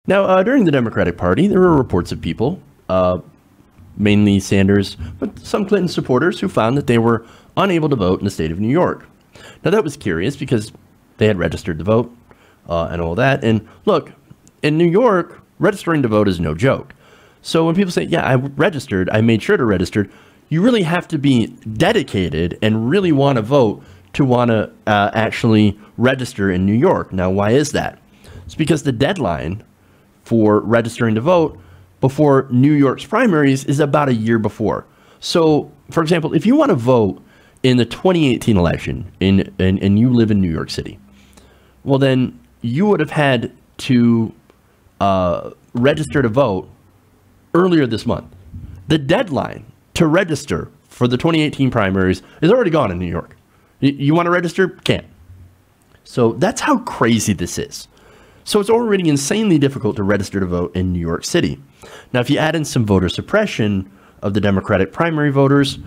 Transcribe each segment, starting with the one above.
Now, during the Democratic Party, there were reports of people, mainly Sanders, but some Clinton supporters who found that they were unable to vote in the state of New York. Now, that was curious because they had registered to vote and all that. And look, in New York, registering to vote is no joke. So when people say, yeah, I registered, I made sure to register, you really have to be dedicated and really want to vote to want to actually register in New York. Now, why is that? It's because the deadline for registering to vote before New York's primaries is about a year before. So, for example, if you want to vote in the 2018 election and you live in New York City, well, then you would have had to register to vote earlier this month. The deadline to register for the 2018 primaries is already gone in New York. You want to register? Can't. So that's how crazy this is. So it's already insanely difficult to register to vote in New York City. Now, if you add in some voter suppression of the Democratic primary voters,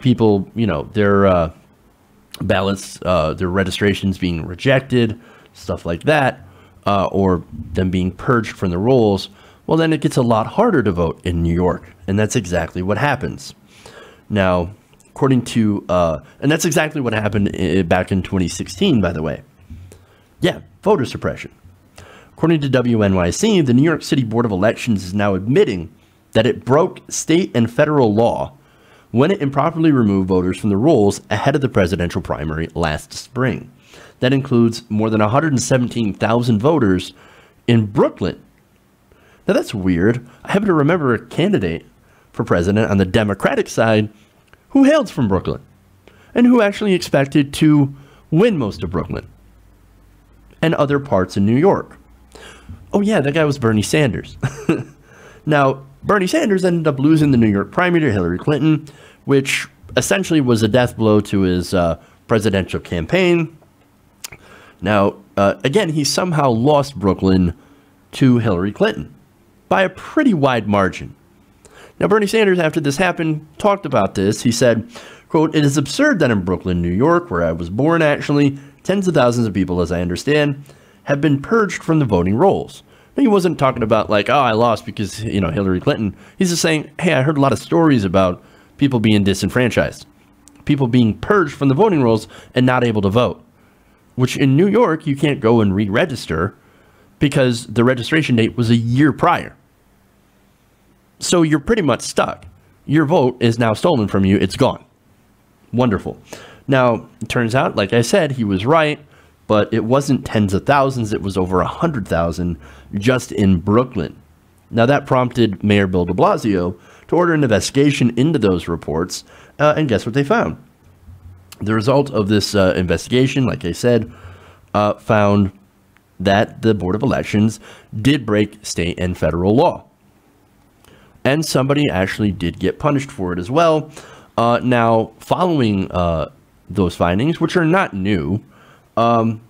people, their ballots, their registrations being rejected, stuff like that, or them being purged from the rolls, well, then it gets a lot harder to vote in New York. And that's exactly what happens. Now, according to, and that's exactly what happened back in 2016, by the way. Yeah, voter suppression. According to WNYC, the New York City Board of Elections is now admitting that it broke state and federal law when it improperly removed voters from the rolls ahead of the presidential primary last spring. That includes more than 117,000 voters in Brooklyn. Now that's weird. I happen to remember a candidate for president on the Democratic side who hails from Brooklyn and who actually expected to win most of Brooklyn and other parts in New York. Oh yeah, that guy was Bernie Sanders. Now, Bernie Sanders ended up losing the New York primary to Hillary Clinton, which essentially was a death blow to his presidential campaign. Now, again, he somehow lost Brooklyn to Hillary Clinton by a pretty wide margin. Now, Bernie Sanders, after this happened, talked about this. He said, quote, "It is absurd that in Brooklyn, New York, where I was born actually, tens of thousands of people, as I understand, have been purged from the voting rolls." He wasn't talking about like, oh, I lost because, Hillary Clinton. He's just saying, hey, I heard a lot of stories about people being disenfranchised, people being purged from the voting rolls and not able to vote, which in New York, you can't go and re-register because the registration date was a year prior. So you're pretty much stuck. Your vote is now stolen from you. It's gone. Wonderful. Now, it turns out, like I said, he was right, but it wasn't tens of thousands. It was over 100,000 just in Brooklyn. Now, that prompted Mayor Bill de Blasio to order an investigation into those reports, and guess what they found? The result of this investigation, like I said, found that the Board of Elections did break state and federal law. And somebody actually did get punished for it as well. Now, following those findings, which are not new, following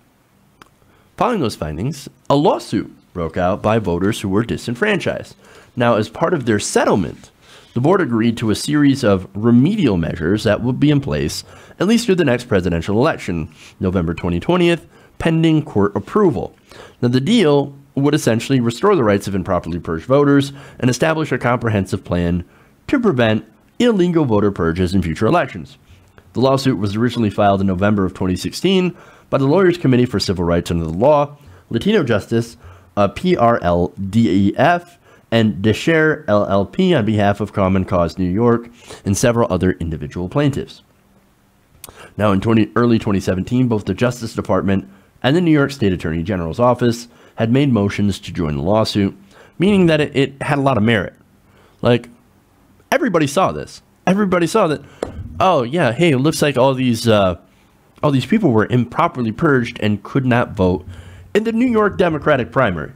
those findings, a lawsuit broke out by voters who were disenfranchised. Now, as part of their settlement, the board agreed to a series of remedial measures that would be in place at least through the next presidential election, November 2020, pending court approval. Now, the deal would essentially restore the rights of improperly purged voters and establish a comprehensive plan to prevent illegal voter purges in future elections. The lawsuit was originally filed in November of 2016 by the Lawyers Committee for Civil Rights Under the Law, Latino Justice, PRLDEF, and DeShare LLP on behalf of Common Cause New York and several other individual plaintiffs. Now, in early 2017, both the Justice Department and the New York State Attorney General's office had made motions to join the lawsuit, meaning that it had a lot of merit. Like, everybody saw this. Everybody saw that, oh yeah, hey, it looks like all these people were improperly purged and could not vote in the New York Democratic primary.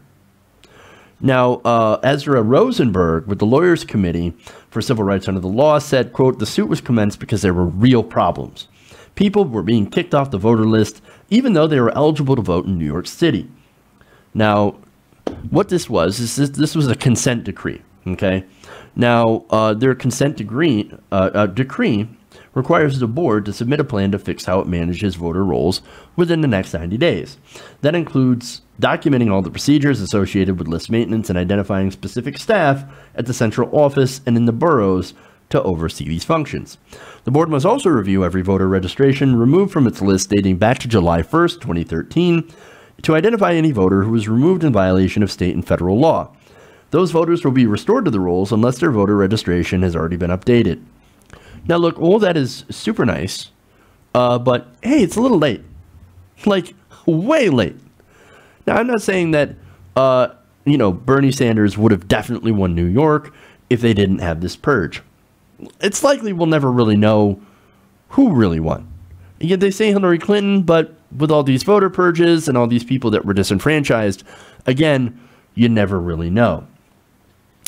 Now, Ezra Rosenberg with the Lawyers Committee for Civil Rights Under the Law said, quote, "The suit was commenced because there were real problems. People were being kicked off the voter list even though they were eligible to vote in New York City." Now, what this was is this was a consent decree, okay? Now, their consent decree requires the board to submit a plan to fix how it manages voter rolls within the next 90 days. That includes documenting all the procedures associated with list maintenance and identifying specific staff at the central office and in the boroughs to oversee these functions. The board must also review every voter registration removed from its list dating back to July 1st, 2013, to identify any voter who was removed in violation of state and federal law. Those voters will be restored to the rolls unless their voter registration has already been updated. Now look, all that is super nice, but hey, it's a little late. Like, way late. Now, I'm not saying that, Bernie Sanders would have definitely won New York if they didn't have this purge. It's likely we'll never really know who really won. Yet they say Hillary Clinton, but with all these voter purges and all these people that were disenfranchised, again, you never really know.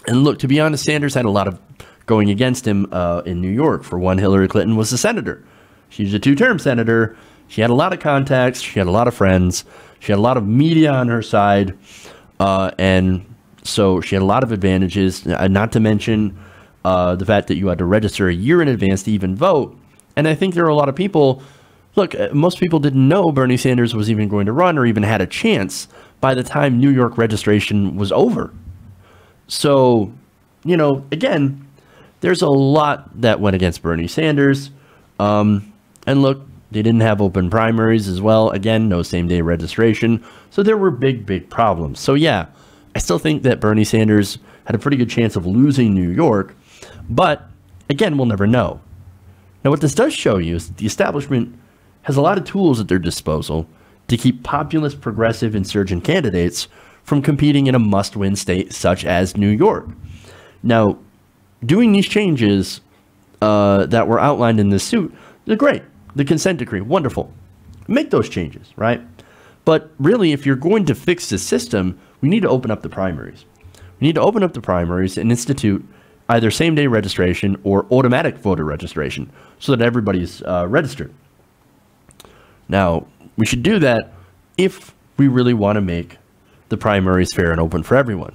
And look, to be honest, Sanders had a lot of going against him in New York. For one, Hillary Clinton was a senator. She was a two-term senator. She had a lot of contacts. She had a lot of friends. She had a lot of media on her side. And so she had a lot of advantages, not to mention the fact that you had to register a year in advance to even vote. And I think there are a lot of people, look, most people didn't know Bernie Sanders was even going to run or even had a chance by the time New York registration was over. So, again, there's a lot that went against Bernie Sanders. And look, they didn't have open primaries as well. Again, no same-day registration. So there were big, big problems. So yeah, I still think that Bernie Sanders had a pretty good chance of losing New York. But again, we'll never know. Now, what this does show you is that the establishment has a lot of tools at their disposal to keep populist, progressive, insurgent candidates from competing in a must-win state such as New York. Now, doing these changes that were outlined in this suit, they're great. The consent decree, wonderful. Make those changes, right? But really, if you're going to fix the system, we need to open up the primaries. We need to open up the primaries and institute either same-day registration or automatic voter registration so that everybody's registered. Now, we should do that if we really want to make the primaries fair and open for everyone.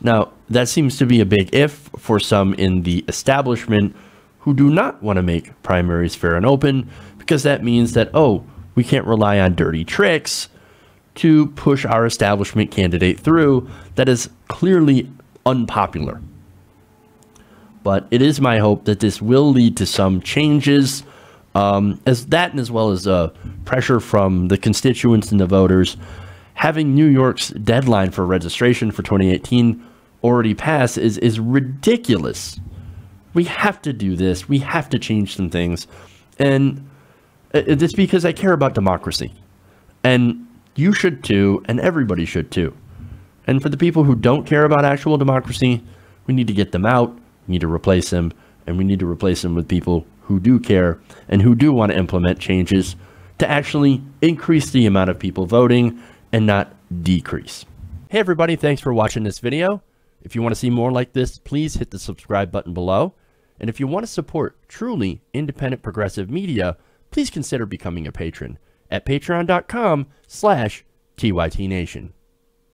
Now, that seems to be a big if for some in the establishment who do not want to make primaries fair and open, because that means that, oh, we can't rely on dirty tricks to push our establishment candidate through that is clearly unpopular. But it is my hope that this will lead to some changes, as well as pressure from the constituents and the voters. Having New York's deadline for registration for 2018 already passed is ridiculous. We have to do this. We have to change some things. And it's because I care about democracy. And you should too, and everybody should too. And for the people who don't care about actual democracy, we need to get them out. We need to replace them. And we need to replace them with people who do care and who do want to implement changes to actually increase the amount of people voting and not decrease. Hey everybody, thanks for watching this video. If you want to see more like this, please hit the subscribe button below. And if you want to support truly independent progressive media, please consider becoming a patron at patreon.com/TYTNation.